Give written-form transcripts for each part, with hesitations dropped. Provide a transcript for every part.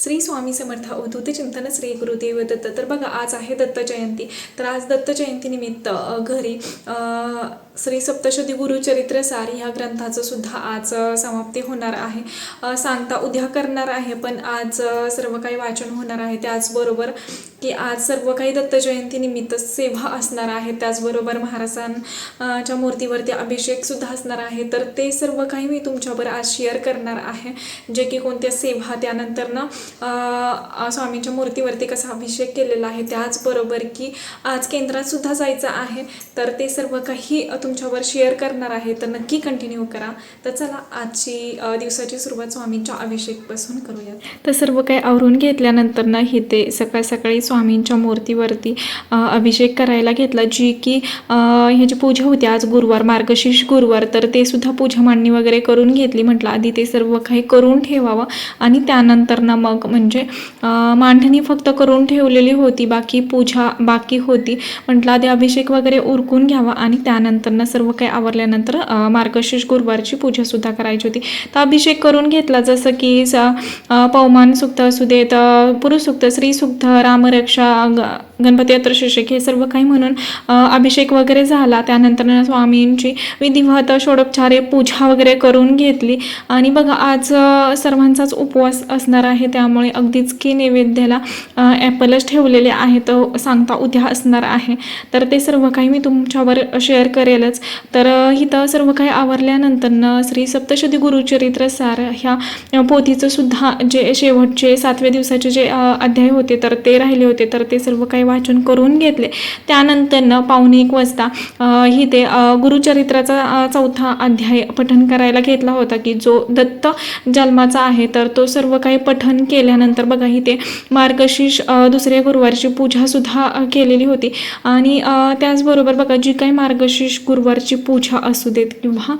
श्री स्वामी समर्थ अवधूत चिंतन श्री गुरुदेव दत्त. तर बघा, आज आहे दत्त जयंती. तर आज दत्त जयंती निमित्त घरी श्री सप्तशती गुरुचरित्र सार ह्या ग्रंथाचं सुद्धा आज समाप्ती होणार आहे. सांगता उद्या करणार आहे, पण आज सर्व काही वाचन होणार आहे. त्याचबरोबर की आज सर्व काही दत्त जयंती निमित्त सेवा असणार आहे. त्याचबरोबर महाराजांच्या मूर्तीवरती अभिषेक सुद्धा असणार आहे. तर ते सर्व काही मी तुमच्याबरोबर आज शेअर करणार आहे, जे की कोणत्या सेवा, त्यानंतर ना स्वामींच्या मूर्तीवरती कसा अभिषेक केलेला आहे, त्याचबरोबर की आज केंद्रात सुद्धा जायचं आहे. तर ते सर्व काही तुमच्यावर शेअर करणार आहे. तर नक्की कंटिन्यू करा. तर चला, आजची दिवसाची सुरुवात स्वामींच्या अभिषेकपासून करूयात. तर सर्व काही आवरून घेतल्यानंतर ना हे ते सकाळ सकाळी स्वामींच्या मूर्तीवरती अभिषेक करायला घेतला, जी की ह्याची पूजा होती आज गुरुवार, मार्गशीर्ष गुरुवार. तर ते सुद्धा पूजा मांडणी वगैरे करून घेतली. म्हटलं आधी ते सर्व काही करून ठेवावं आणि त्यानंतर ना मग म्हणजे मांडणी फक्त करून ठेवलेली होती, बाकी पूजा बाकी होती. म्हटलं आधी अभिषेक वगैरे उरकून घ्यावा आणि त्यानंतर ना सर्व काही आवरल्यानंतर मार्गशीर्ष गुरुवारची पूजा सुद्धा करायची होती. तर अभिषेक करून घेतला, जसं की पवमान सुक्त असू देत, पुरुष सुक्त, स्त्री सुक्त, रामरक्षा, गणपती अत्रशीर्षक, हे सर्व काही म्हणून अभिषेक वगैरे झाला. त्यानंतर स्वामींची विधिवत षोडोपचारे पूजा वगैरे करून घेतली. आणि बघा, आज सर्वांचाच उपवास असणार आहे, त्यामुळे अगदीच की नैवेद्याला ॲपलच ठेवलेले आहेत. सांगता उद्या असणार आहे. तर ते सर्व काही मी तुमच्यावर शेअर करेलच. तर इथं सर्व काही आवरल्यानंतर श्री सप्तशती गुरुचरित्र सार ह्या पोथीचं सुद्धा जे शेवटचे 7व्या दिवसाचे जे अध्याय होते, तर ते राहिले होते. तर ते सर्व काही वाचन करून घेतले. त्यानंतर 1:15 वाजता इथे गुरुचरित्राचा 4था अध्याय पठण करायला घेतला होता, की जो दत्त जन्माचा आहे. तर तो सर्व काही पठण केल्यानंतर बघा, इथे मार्गशीर्ष दुसऱ्या गुरुवारची पूजा सुद्धा केलेली होती. आणि त्याचबरोबर बघा, जी काही मार्गशीर्ष गुरुवारची पूजा असू देत किंवा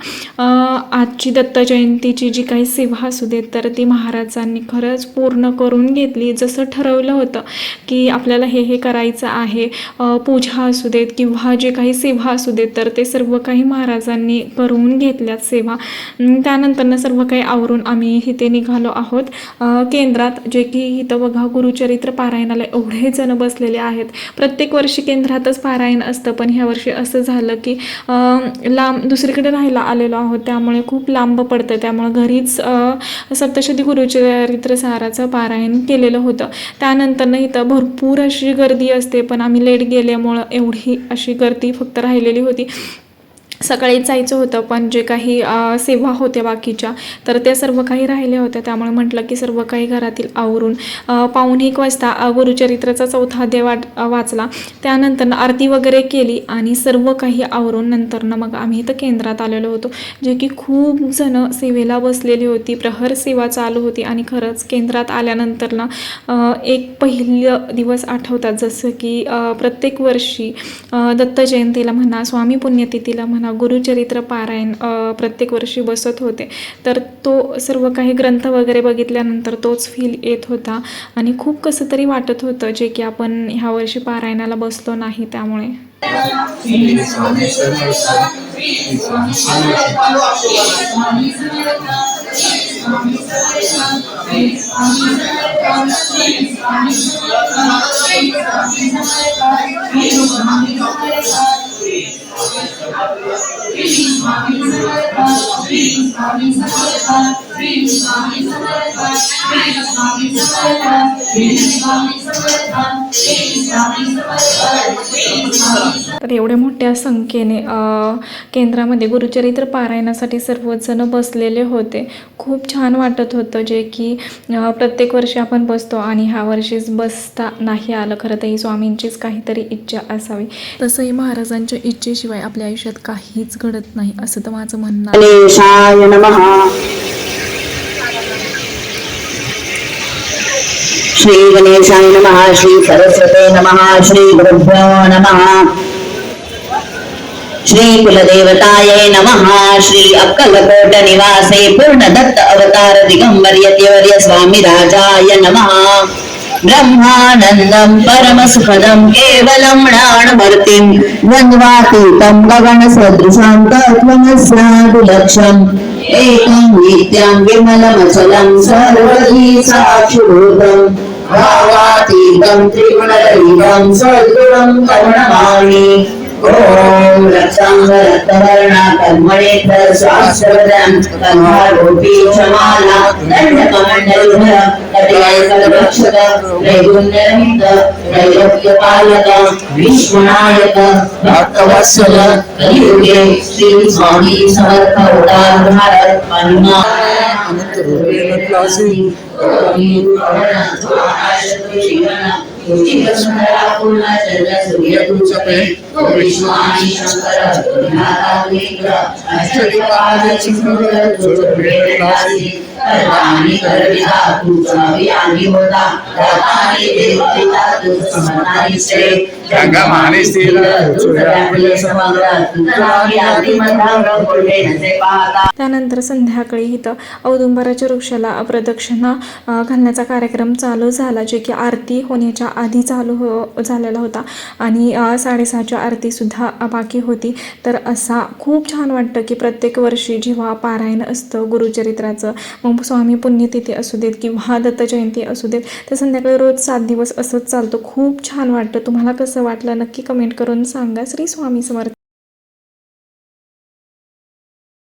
आजची दत्त जयंतीची जी काही सेवा असू देत, तर ती महाराजांनी खरंच पूर्ण करून घेतली. जसं ठरवलं होतं की आपल्याला हे करायचं आहे, पूजा असू देत किंवा जे काही सेवा असू देत, तर ते सर्व काही महाराजांनी करून घेतल्यात सेवा. त्यानंतर सर्व काही आवरून आम्ही इथे निघालो आहोत केंद्रात, जे की इथं बघा गुरुचरित्र पारायणाला एवढे जण बसलेले आहेत. प्रत्येक वर्षी केंद्रातच पारायण असतं, पण ह्या वर्षी असं झालं की लांब दुसरीकडे राहायला आलेलो आहोत, त्यामुळे खूप लांब पडतं. त्यामुळे घरीच सप्तशती गुरुचरित्र साराचं पारायण केलेलं होतं. त्यानंतर इथं भरपूर अशी गर्दी असते, पण आम्ही लेट गेल्यामुळं एवढी अशी गर्दी फक्त राहिलेली होती. सकाळीच जायचं होतं, पण जे काही सेवा होत्या बाकीच्या, तर त्या सर्व काही राहिल्या होत्या. त्यामुळे म्हटलं की सर्व काही घरातील आवरून 1:15 वाजता गुरुचरित्राचा 4था अध्याय वाचला. त्यानंतर आरती वगैरे केली आणि सर्व काही आवरून नंतर मग आम्ही इथं केंद्रात आलेलो होतो, जे की खूप जण सेवेला बसलेली होती. प्रहर सेवा चालू होती. आणि खरंच केंद्रात आल्यानंतर एक पहिलं दिवस आठवतात, जसं की प्रत्येक वर्षी दत्त जयंतीला म्हणा, स्वामी पुण्यतिथीला म्हणा, गुरुचरित्र पारायण प्रत्येक वर्षी बसत होते. तर तो सर्व काही ग्रंथ वगैरे बघितल्यानंतर तोच फील येत होता आणि खूप कसं तरी वाटत होतं, जे की आपण ह्या वर्षी पारायणाला बसलो नाही. त्यामुळे तर एवढ्या मोठ्या संख्येने केंद्रामध्ये गुरुचरित्र पारायणासाठी सर्वजण बसलेले होते. खूप छान वाटत होतं, जे की प्रत्येक वर्षी आपण बसतो आणि ह्या वर्षीच बसता नाही आलं. खरं तर ही स्वामींचीच काहीतरी इच्छा असावी. तसंही महाराजांच्या इच्छेशिवाय आपल्या आयुष्यात काहीच घडत नाही, असं तर माझं म्हणणं आहे. श्री गणेशाय नमः. श्री सरस्वते नमः. श्री गुरुभ्यो नमः. श्री कुलदेवताये नमः. श्री अक्कलकोट निवासे पूर्ण दत्त अवतार दिगंबर यतिवर्य स्वामी राजाय नमः. ब्रह्मानन्दं परमसुखदं केवलं ज्ञानमूर्तिं द्वन्द्वातीतं गगनसदृशं तत्त्वमस्यादिलक्ष्यम् एकं नित्यं विमलमचलं सर्वधी साक्षिभूतं भावातीतं त्रिगुणरहितं सद्गुणं करुणमामि ॐ रक्ताङ्गरक्तवर्णा कर्मणेतर शास्त्रवदं कन्हारूपी क्षमाला दण्डकमण्डलधर कटयायकलभक्षक त्रैगुण्यरहित त्रैलोक्यपालक विश्वनायक भक्तवत्सल कलियुगे श्री स्वामी समर्थ अवतार भारत हनुमान त्यानंतर संध्याकाळी इथं औदुंबराच्या वृक्षाला प्रदक्षिणा घालण्याचा कार्यक्रम चालू झाला, जे की आरती होण्याच्या आधी चालू झालेला होता आणि 6:30च्या आरतीसुद्धा बाकी होती. तर असा खूप छान वाटतं की प्रत्येक वर्षी जेव्हा पारायण असतं गुरुचरित्राचं, मग स्वामी पुण्यतिथी असू देत किंवा दत्त जयंती असू देत, तर संध्याकाळी रोज 7 दिवस असंच चालतं. खूप छान वाटतं. तुम्हाला कसं वाटलं नक्की कमेंट करून सांगा. श्री स्वामी समर्थ.